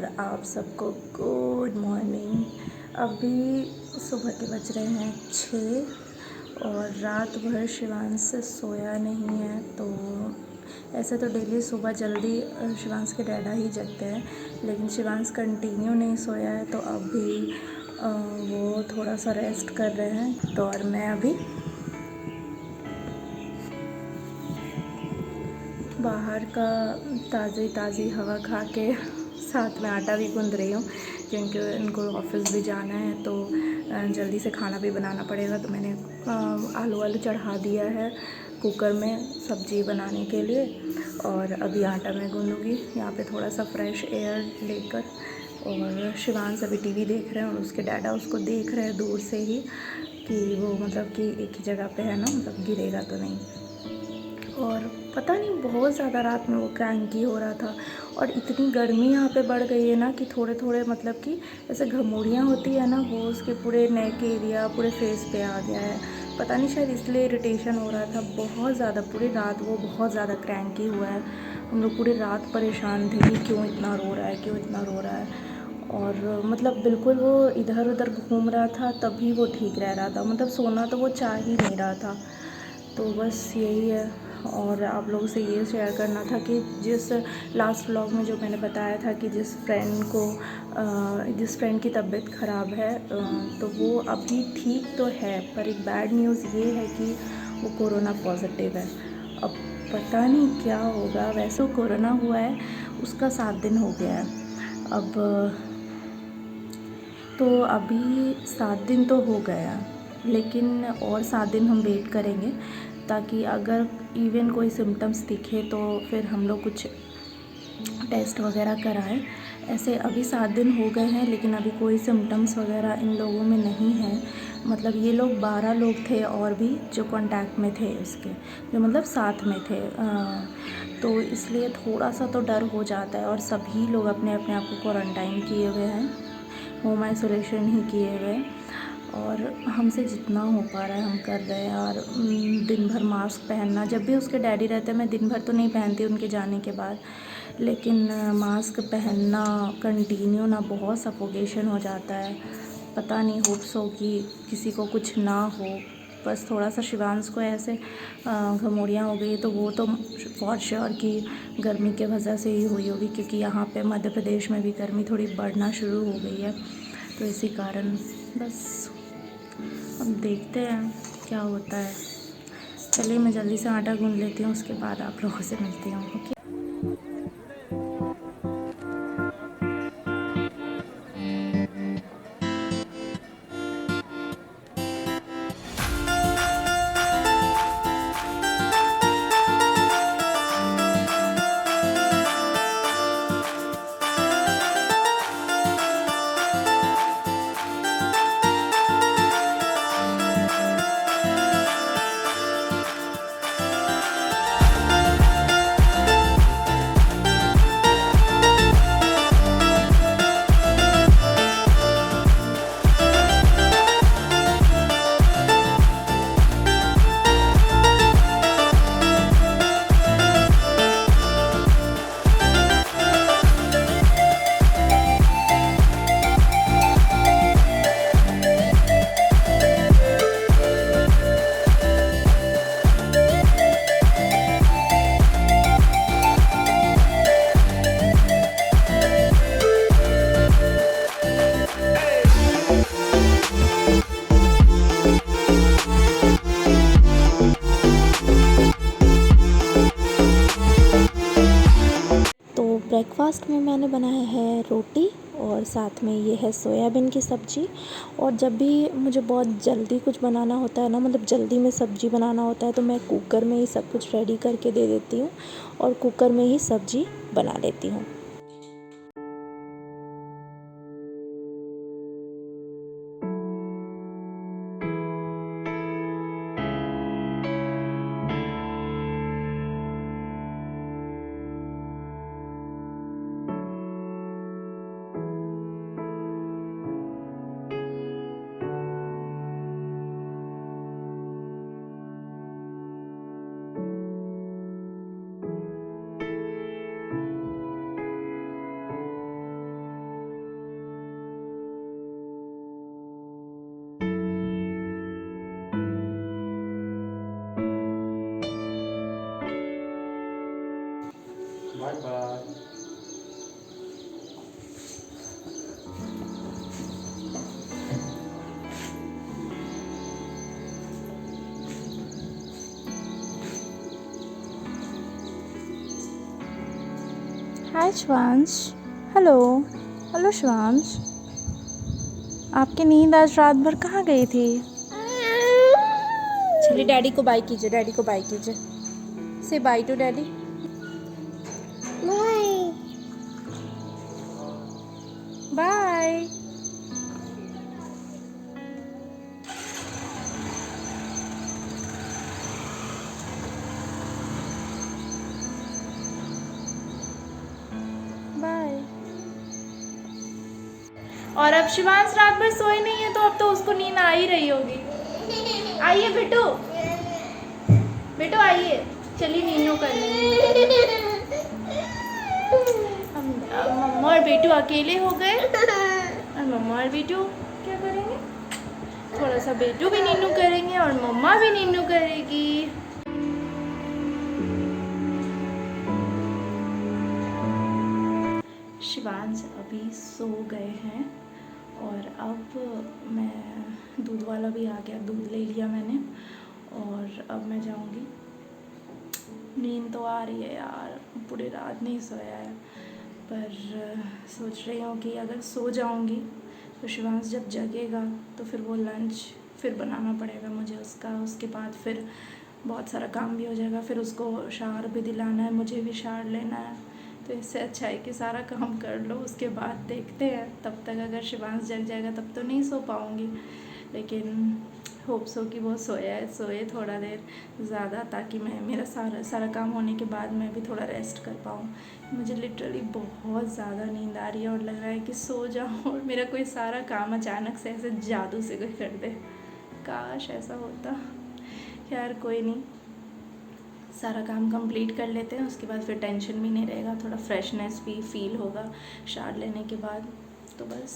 और आप सबको गुड मॉर्निंग। अभी सुबह के बज रहे हैं 6 और रात भर शिवांश सोया नहीं है। तो ऐसे तो डेली सुबह जल्दी शिवांश के डैडा ही जगते हैं, लेकिन शिवांश कंटिन्यू नहीं सोया है। तो अभी वो थोड़ा सा रेस्ट कर रहे हैं। तो और मैं अभी बाहर का ताज़ी हवा खा के साथ में आटा भी गूंद रही हूँ, क्योंकि उनको ऑफिस भी जाना है। तो जल्दी से खाना भी बनाना पड़ेगा। तो मैंने आलू चढ़ा दिया है कुकर में सब्ज़ी बनाने के लिए, और अभी आटा मैं गूंदूँगी यहाँ पे थोड़ा सा फ्रेश एयर लेकर। और शिवांश अभी टीवी देख रहे हैं और उसके डैडा उसको देख रहे हैं दूर से ही कि वो मतलब कि एक ही जगह पे है ना, मतलब गिरेगा तो नहीं। और पता नहीं बहुत ज़्यादा रात में वो क्रैंकी हो रहा था। और इतनी गर्मी यहाँ पे बढ़ गई है ना कि थोड़े थोड़े मतलब कि ऐसे घमौड़ियाँ होती है ना, वो उसके पूरे नेक एरिया पूरे फेस पे आ गया है। पता नहीं, शायद इसलिए इरिटेशन हो रहा था बहुत ज़्यादा। पूरी रात वो बहुत ज़्यादा क्रैंकी हुआ है। हम लोग पूरी रात परेशान थे कि क्यों इतना रो रहा है, क्यों इतना रो रहा है। और मतलब बिल्कुल वो इधर उधर घूम रहा था तभी वो ठीक रह रहा था। मतलब सोना तो वो चाह ही नहीं रहा था। तो बस यही है। और आप लोगों से ये शेयर करना था कि जिस लास्ट व्लॉग में जो मैंने बताया था कि जिस फ्रेंड की तबीयत ख़राब है, तो वो अभी ठीक तो है, पर एक बैड न्यूज़ ये है कि वो कोरोना पॉजिटिव है। अब पता नहीं क्या होगा। वैसे तो कोरोना हुआ है, उसका 7 दिन हो गया है। अब तो अभी 7 दिन तो हो गया, लेकिन और 7 दिन हम वेट करेंगे, ताकि अगर इवन कोई सिम्टम्स दिखे तो फिर हम लोग कुछ टेस्ट वगैरह कराएं। ऐसे अभी 7 दिन हो गए हैं, लेकिन अभी कोई सिम्टम्स वगैरह इन लोगों में नहीं है। मतलब ये लोग 12 लोग थे और भी जो कांटेक्ट में थे उसके, जो मतलब साथ में थे। तो इसलिए थोड़ा सा तो डर हो जाता है। और सभी लोग अपने अपने आप को क्वारंटाइन किए हुए हैं, होम आइसोलेशन ही किए हुए। और हमसे जितना हो पा रहा है हम कर रहे हैं। और दिन भर मास्क पहनना, जब भी उसके डैडी रहते हैं, मैं दिन भर तो नहीं पहनती उनके जाने के बाद, लेकिन मास्क पहनना कंटिन्यू ना बहुत सफोकेशन हो जाता है। पता नहीं, होप्स हो कि किसी को कुछ ना हो। बस थोड़ा सा शिवांश को ऐसे घमौड़ियाँ हो गई, तो वो तो फॉर श्योर कि गर्मी के वजह से ही हुई होगी, क्योंकि यहाँ पे मध्य प्रदेश में भी गर्मी थोड़ी बढ़ना शुरू हो गई है। तो इसी कारण बस अब देखते हैं क्या होता है। चलिए मैं जल्दी से आटा गूंद लेती हूँ, उसके बाद आप लोगों से मिलती हूँ। ओके। ब्रेकफास्ट में मैंने बनाया है रोटी, और साथ में ये है सोयाबीन की सब्ज़ी। और जब भी मुझे बहुत जल्दी कुछ बनाना होता है ना, मतलब जल्दी में सब्ज़ी बनाना होता है, तो मैं कुकर में ही सब कुछ रेडी करके दे देती हूँ और कुकर में ही सब्ज़ी बना लेती हूँ। हाय शिवांश। हेलो। हेलो शिवांश, आपकी नींद आज रात भर कहाँ गई थी? चलिए डैडी को बाय कीजिए, डैडी को बाय कीजिए। से bye to daddy. Bye. Bye. और अब शिवांश रात भर सोए नहीं है, तो अब तो उसको नींद आ ही रही होगी। आइए बेटू, बेटू आइए, चलिए नीनो कर लेंगे। मम्मा और बेटू अकेले हो गए, और मम्मा और बेटू क्या करेंगे? थोड़ा सा बेटू भी नीनू करेंगे और मम्मा भी नीनू करेगी। शिवांश अभी सो गए हैं और अब मैं, दूध वाला भी आ गया, दूध ले लिया मैंने और अब मैं जाऊंगी। नींद तो आ रही है यार, पूरी रात नहीं सोया है, पर सोच रही हूँ कि अगर सो जाऊंगी तो शिवांश जब जगेगा तो फिर वो लंच फिर बनाना पड़ेगा मुझे उसका, उसके बाद फिर बहुत सारा काम भी हो जाएगा, फिर उसको शावर भी दिलाना है, मुझे भी शावर लेना है। तो इससे अच्छा है कि सारा काम कर लो, उसके बाद देखते हैं। तब तक अगर शिवांश जग जाएगा तब तो नहीं सो पाऊँगी, लेकिन होप सो कि वो सोए थोड़ा देर ज़्यादा, ताकि मैं मेरा सारा काम होने के बाद मैं भी थोड़ा रेस्ट कर पाऊँ। मुझे लिटरली बहुत ज़्यादा नींद आ रही है और लग रहा है कि सो जाऊँ और मेरा कोई सारा काम अचानक से ऐसे जादू से कोई कर दे। काश ऐसा होता। यार कोई नहीं, सारा काम कंप्लीट कर लेते हैं, उसके बाद फिर टेंशन भी नहीं रहेगा, थोड़ा फ्रेशनेस भी फील होगा शावर लेने के बाद। तो बस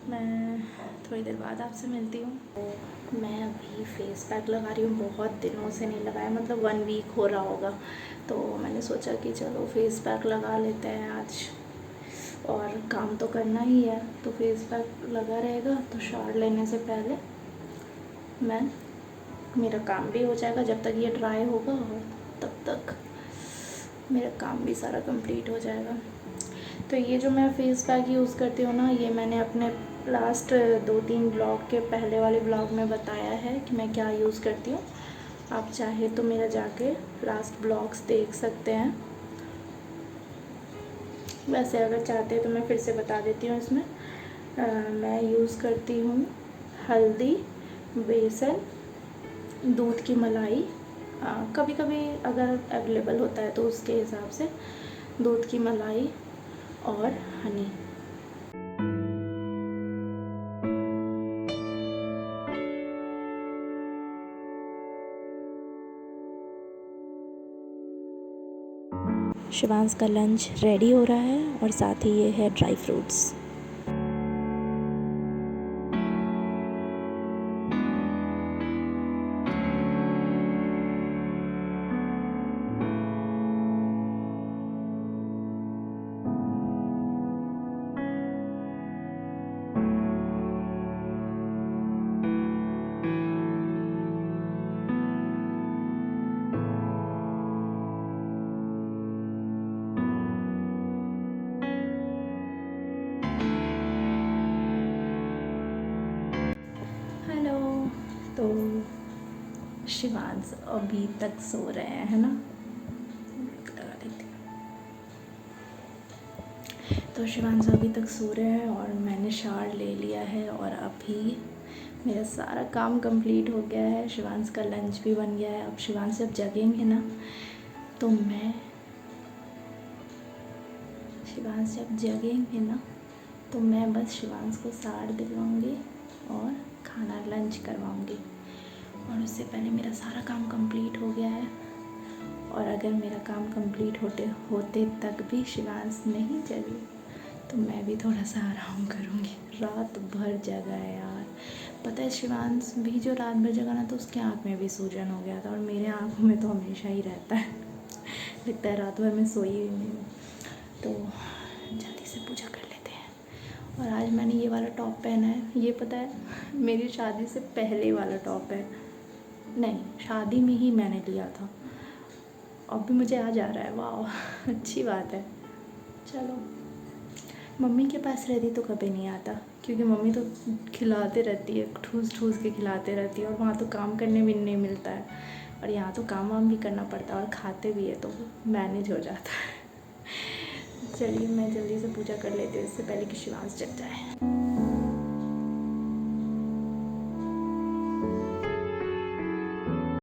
मैं थोड़ी देर बाद आपसे मिलती हूँ। मैं अभी फेस पैक लगा रही हूँ, बहुत दिनों से नहीं लगाया, मतलब 1 वीक हो रहा होगा, तो मैंने सोचा कि चलो फेस पैक लगा लेते हैं आज, और काम तो करना ही है, तो फेस पैक लगा रहेगा तो शावर लेने से पहले मेरा काम भी हो जाएगा जब तक ये ड्राई होगा, और तब तक मेरा काम भी सारा कंप्लीट हो जाएगा। तो ये जो मैं फेस पैक यूज़ करती हूँ ना, ये मैंने अपने लास्ट 2-3 ब्लॉग के पहले वाले ब्लॉग में बताया है कि मैं क्या यूज़ करती हूँ। आप चाहे तो मेरा जाके लास्ट ब्लॉग्स देख सकते हैं। वैसे अगर चाहते हैं तो मैं फिर से बता देती हूँ। इसमें मैं यूज़ करती हूँ हल्दी, बेसन, दूध की मलाई, कभी कभी अगर अवेलेबल होता है तो उसके हिसाब से दूध की मलाई और हनी। शिवांश का लंच रेडी हो रहा है और साथ ही ये है ड्राई फ्रूट्स। हेलो। तो शिवांश अभी तक सो रहे हैं, है ना? लगा देती हूँ। तो शिवांश अभी तक सो रहे हैं और मैंने शावर ले लिया है, और अभी मेरा सारा काम कंप्लीट हो गया है। शिवांश का लंच भी बन गया है। अब शिवांश जब जगेंगे ना तो मैं बस शिवांश को शावर दिलवाऊँगी और खाना लंच करवाऊँगी, और उससे पहले मेरा सारा काम कंप्लीट हो गया है। और अगर मेरा काम कंप्लीट होते तक भी शिवांश नहीं जगे तो मैं भी थोड़ा सा आराम करूँगी। रात भर जगा है यार, पता है शिवांश भी जो रात भर जगा ना, तो उसके आँख में भी सूजन हो गया था, और मेरे आँखों में तो हमेशा ही रहता है। लगता है रात भर मैं सोई ही नहीं हूँ। तो जल्दी से पूजा कर लेते हैं। और आज मैंने ये वाला टॉप पहना है, ये पता है मेरी शादी से पहले वाला टॉप है, नहीं शादी में ही मैंने लिया था, अब भी मुझे आज आ रहा है। वाह अच्छी बात है। चलो, मम्मी के पास रहती तो कभी नहीं आता, क्योंकि मम्मी तो खिलाते रहती है, ठूस ठूस के खिलाते रहती है, और वहाँ तो काम करने भी नहीं मिलता है, और यहाँ तो काम वाम भी करना पड़ता है और खाते भी है, तो मैनेज हो जाता है। चलिए मैं जल्दी से पूजा कर लेती हूँ, इससे पहले कि शिवांश जग जाए।